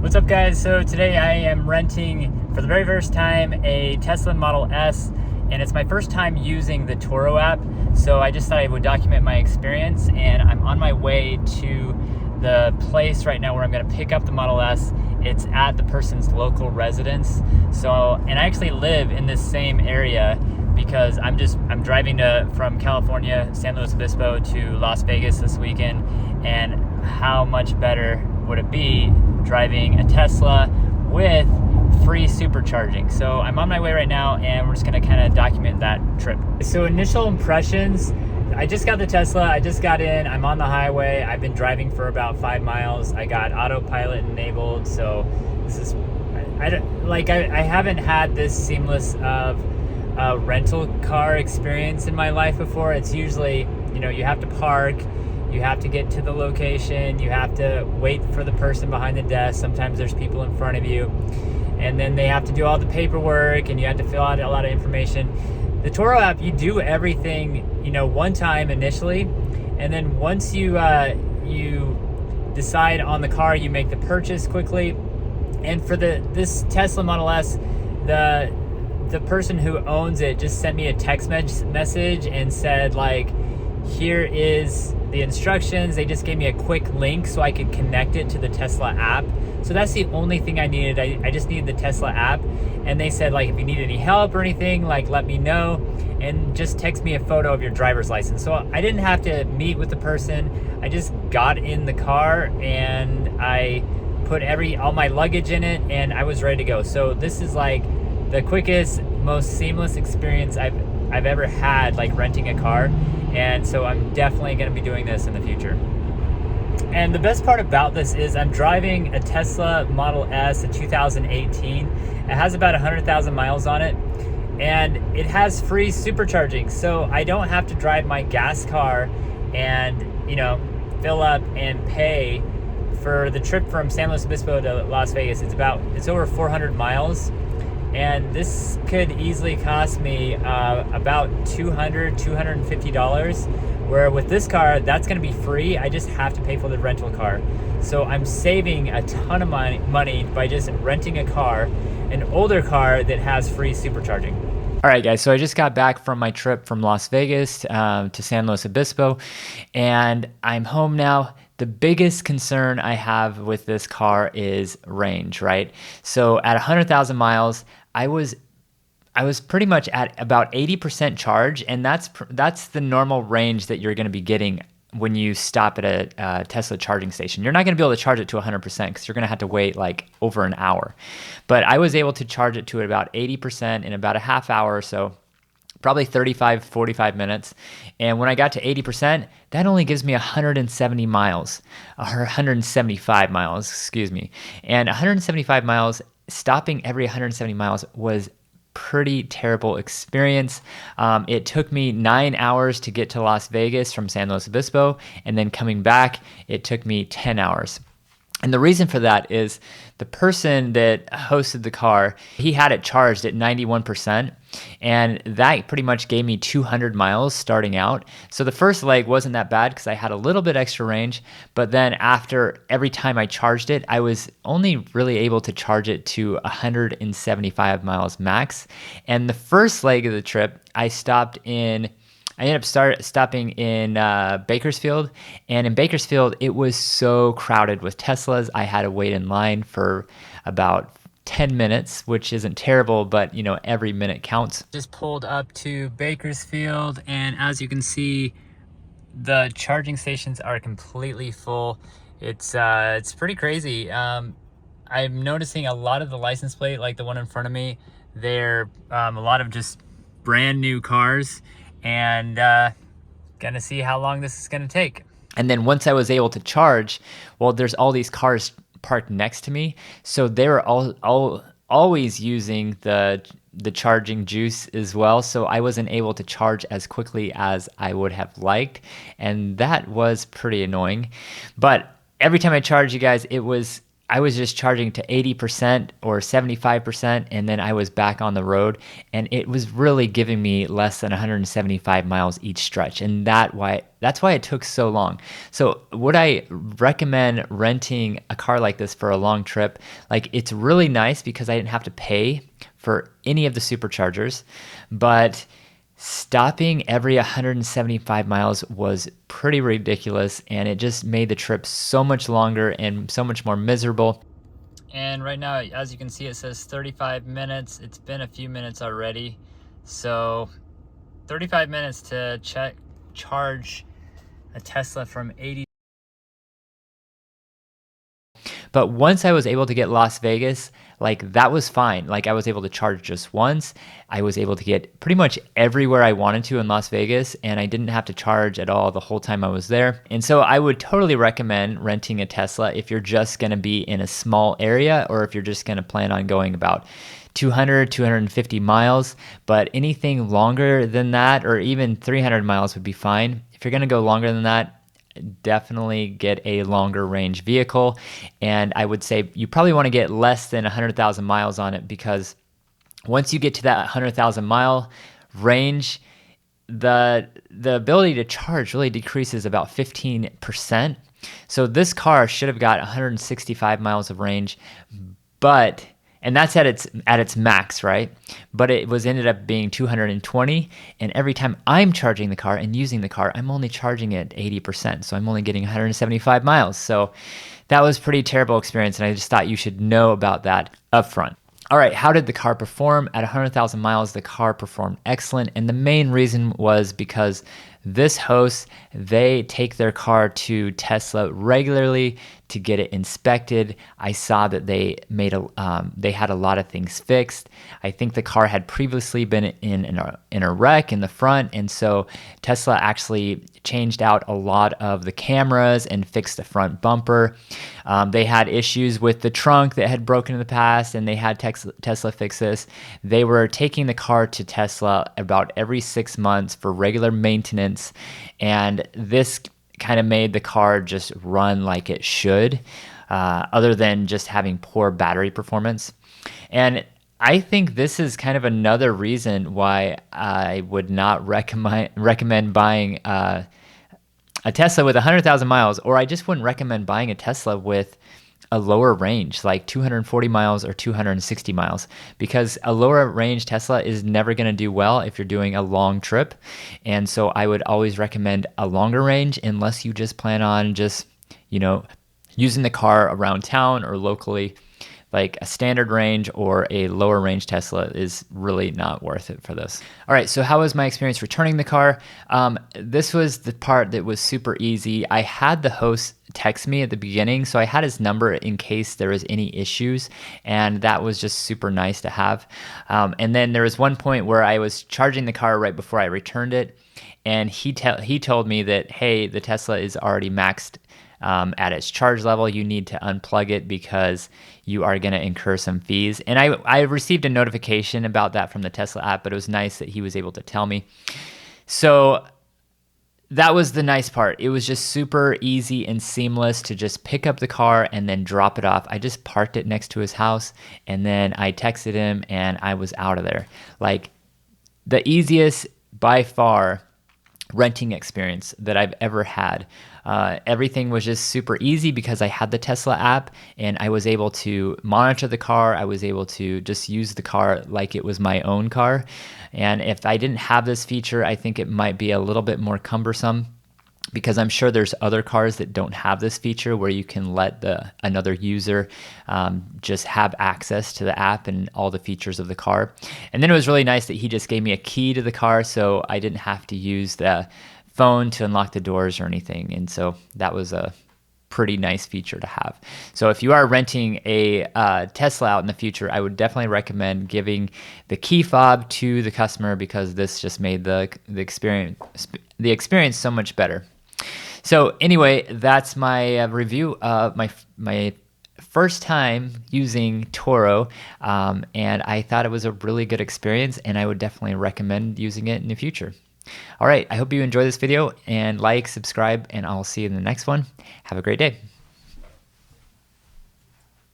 What's up, guys? So today I am renting for the very first time a Tesla Model S, and it's my first time using the Turo app. So I just thought I would document my experience, and I'm on my way to the place right now where I'm going to pick up the Model S. It's at the person's local residence. And I actually live in this same area because I'm driving from California, San Luis Obispo to Las Vegas this weekend, and how much better would it be driving a Tesla with free supercharging? So I'm on my way right now, and we're just gonna kind of document that trip. So initial impressions, I just got the Tesla, I just got in, I'm on the highway, I've been driving for about 5 miles, I got autopilot enabled, so this is, I haven't had this seamless of a rental car experience in my life before. It's usually, you have to park, you have to get to the location, you have to wait for the person behind the desk, sometimes there's people in front of you, and then they have to do all the paperwork and you have to fill out a lot of information. The Turo app, you do everything, one time initially, and then once you decide on the car, you make the purchase quickly. And for this Tesla Model S, the person who owns it just sent me a text message and said, here is the instructions. They just gave me a quick link so I could connect it to the Tesla app. So that's the only thing I needed. I just needed the Tesla app. And they said, if you need any help or anything, let me know. And just text me a photo of your driver's license. So I didn't have to meet with the person. I just got in the car and I put all my luggage in it, and I was ready to go. So this is the quickest, most seamless experience I've ever had, renting a car. And so I'm definitely going to be doing this in the future. And the best part about this is I'm driving a Tesla Model S, a 2018. It has about 100,000 miles on it, and it has free supercharging. So I don't have to drive my gas car and, fill up and pay for the trip from San Luis Obispo to Las Vegas. It's over 400 miles. And this could easily cost me about $250, where with this car, that's gonna be free. I just have to pay for the rental car. So I'm saving a ton of money by just renting a car, an older car that has free supercharging. All right, guys, so I just got back from my trip from Las Vegas to San Luis Obispo, and I'm home now. The biggest concern I have with this car is range, right? So at 100,000 miles, I was pretty much at about 80% charge, and that's the normal range that you're going to be getting when you stop at a Tesla charging station. You're not going to be able to charge it to 100% because you're going to have to wait over an hour. But I was able to charge it to about 80% in about a half hour or so, probably 35, 45 minutes. And when I got to 80%, that only gives me 170 miles, or 175 miles, excuse me. And 175 miles, stopping every 170 miles was pretty terrible experience. It took me 9 hours to get to Las Vegas from San Luis Obispo, and then coming back, it took me 10 hours. And the reason for that is the person that hosted the car, he had it charged at 91%, and that pretty much gave me 200 miles starting out. So the first leg wasn't that bad because I had a little bit extra range, but then after every time I charged it, I was only really able to charge it to 175 miles max. And the first leg of the trip, I ended up stopping in Bakersfield, and in Bakersfield, it was so crowded with Teslas. I had to wait in line for about 10 minutes, which isn't terrible, but every minute counts. Just pulled up to Bakersfield, and as you can see, the charging stations are completely full. It's pretty crazy. I'm noticing a lot of the license plate, like the one in front of me, they're a lot of just brand new cars. And gonna see how long this is gonna take. And then once I was able to charge, well, there's all these cars parked next to me, so they were always using the charging juice as well. So I wasn't able to charge as quickly as I would have liked, and that was pretty annoying. But every time I charged, you guys, it was I was just charging to 80% or 75%, and then I was back on the road, and it was really giving me less than 175 miles each stretch, and that's why it took so long. So would I recommend renting a car like this for a long trip? Like, it's really nice because I didn't have to pay for any of the superchargers, but stopping every 175 miles was pretty ridiculous, and it just made the trip so much longer and so much more miserable. And right now, as you can see, it says 35 minutes. It's been a few minutes already. So 35 minutes to charge a Tesla from 80. But once I was able to get Las Vegas, like, that was fine. Like, I was able to charge just once. I was able to get pretty much everywhere I wanted to in Las Vegas, and I didn't have to charge at all the whole time I was there. And so I would totally recommend renting a Tesla if you're just going to be in a small area, or if you're just going to plan on going about 200, 250 miles. But anything longer than that, or even 300 miles would be fine. If you're going to go longer than that, definitely get a longer range vehicle. And I would say you probably want to get less than 100,000 miles on it, because once you get to that 100,000 mile range, the ability to charge really decreases about 15%. So this car should have got 165 miles of range, and that's at its max, right? But it ended up being 220, and every time I'm charging the car and using the car, I'm only charging it 80%, so I'm only getting 175 miles. So that was a pretty terrible experience, and I just thought you should know about that up front. All right, how did the car perform? At 100,000 miles, the car performed excellent, and the main reason was because this host, they take their car to Tesla regularly to get it inspected. I saw that they had a lot of things fixed. I think the car had previously been in a wreck in the front, and so Tesla actually changed out a lot of the cameras and fixed the front bumper. They had issues with the trunk that had broken in the past, and they had Tesla fix this. They were taking the car to Tesla about every 6 months for regular maintenance, and this kind of made the car just run like it should, other than just having poor battery performance. And I think this is kind of another reason why I would not recommend buying a Tesla with 100,000 miles, or I just wouldn't recommend buying a Tesla with a lower range, like 240 miles or 260 miles, because a lower range Tesla is never going to do well if you're doing a long trip. And so I would always recommend a longer range, unless you just plan on just, using the car around town or locally. Like, a standard range or a lower range Tesla is really not worth it for this. All right, so how was my experience returning the car? This was the part that was super easy. I had the host text me at the beginning, so I had his number in case there was any issues, and that was just super nice to have. And then there was one point where I was charging the car right before I returned it, and he told me that, hey, the Tesla is already maxed at its charge level. You need to unplug it because you are going to incur some fees. And I received a notification about that from the Tesla app, but it was nice that he was able to tell me. So that was the nice part. It was just super easy and seamless to just pick up the car and then drop it off. I just parked it next to his house, and then I texted him, and I was out of there. Like, the easiest by far renting experience that I've ever had. Everything was just super easy because I had the Tesla app, and I was able to monitor the car. I was able to just use the car like it was my own car. And if I didn't have this feature, I think it might be a little bit more cumbersome, because I'm sure there's other cars that don't have this feature where you can let another user just have access to the app and all the features of the car. And then it was really nice that he just gave me a key to the car, so I didn't have to use the phone to unlock the doors or anything. And so that was a pretty nice feature to have. So if you are renting a Tesla out in the future, I would definitely recommend giving the key fob to the customer, because this just made the experience so much better. So anyway, that's my review of my first time using Turo, and I thought it was a really good experience, and I would definitely recommend using it in the future. All right, I hope you enjoyed this video, and like, subscribe, and I'll see you in the next one. Have a great day.